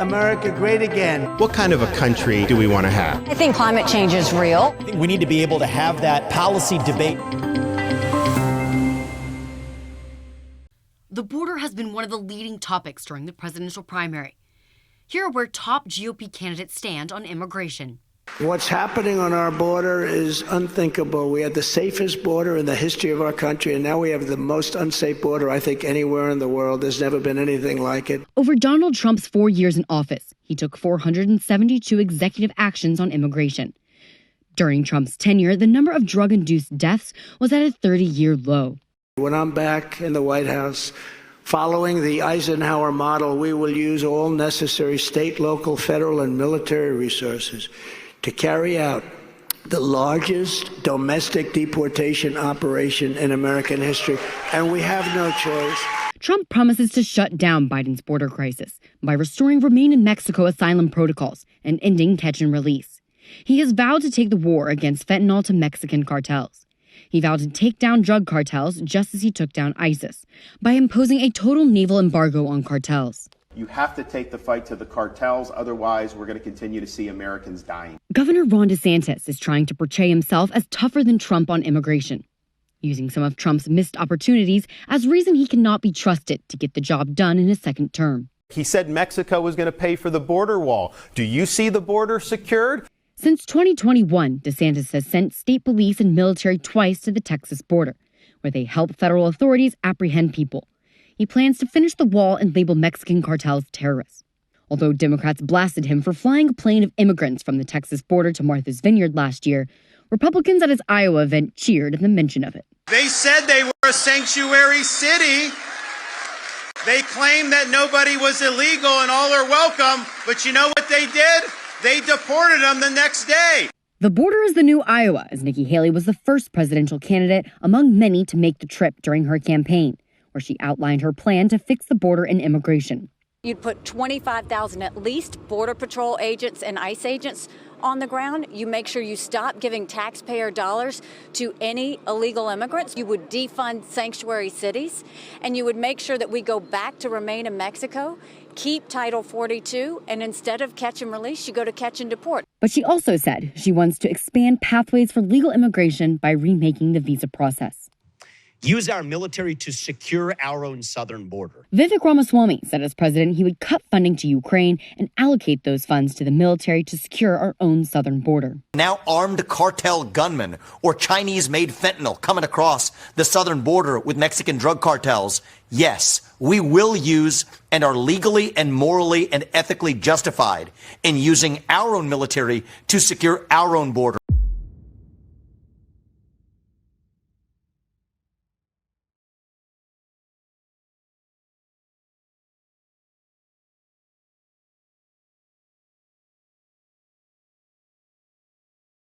America great again. What kind of a country do we want to have? I think climate change is real. I think we need to be able to have that policy debate. The border has been one of the leading topics during the presidential primary. Here are where top GOP candidates stand on immigration. What's happening on our border is unthinkable. We had the safest border in the history of our country, and now we have the most unsafe border, I think, anywhere in the world. There's never been anything like it. Over Donald Trump's 4 years in office, he took 472 executive actions on immigration. During Trump's tenure, the number of drug-induced deaths was at a 30-year low. When I'm back in the White House, following the Eisenhower model, we will use all necessary state, local, federal, and military resources to carry out the largest domestic deportation operation in American history, and we have no choice. Trump promises to shut down Biden's border crisis by restoring Remain in Mexico asylum protocols and ending catch and release. He has vowed to take the war against fentanyl to Mexican cartels. He vowed to take down drug cartels just as he took down ISIS by imposing a total naval embargo on cartels. You have to take the fight to the cartels, otherwise we're going to continue to see Americans dying. Governor Ron DeSantis is trying to portray himself as tougher than Trump on immigration, using some of Trump's missed opportunities as reason he cannot be trusted to get the job done in his second term. He said Mexico was going to pay for the border wall. Do you see the border secured? Since 2021, DeSantis has sent state police and military twice to the Texas border, where they help federal authorities apprehend people. He plans to finish the wall and label Mexican cartels terrorists. Although Democrats blasted him for flying a plane of immigrants from the Texas border to Martha's Vineyard last year, Republicans at his Iowa event cheered at the mention of it. They said they were a sanctuary city. They claimed that nobody was illegal and all are welcome. But you know what they did? They deported them the next day. The border is the new Iowa, as Nikki Haley was the first presidential candidate among many to make the trip during her campaign, where she outlined her plan to fix the border and immigration. You'd put 25,000 at least Border Patrol agents and ICE agents on the ground. You make sure you stop giving taxpayer dollars to any illegal immigrants. You would defund sanctuary cities, and you would make sure that we go back to Remain in Mexico, keep Title 42, and instead of catch and release, you go to catch and deport. But she also said she wants to expand pathways for legal immigration by remaking the visa process. Use our military to secure our own southern border. Vivek Ramaswamy said as president he would cut funding to Ukraine and allocate those funds to the military to secure our own southern border. Now armed cartel gunmen or Chinese-made fentanyl coming across the southern border with Mexican drug cartels. Yes, we will use and are legally and morally and ethically justified in using our own military to secure our own border.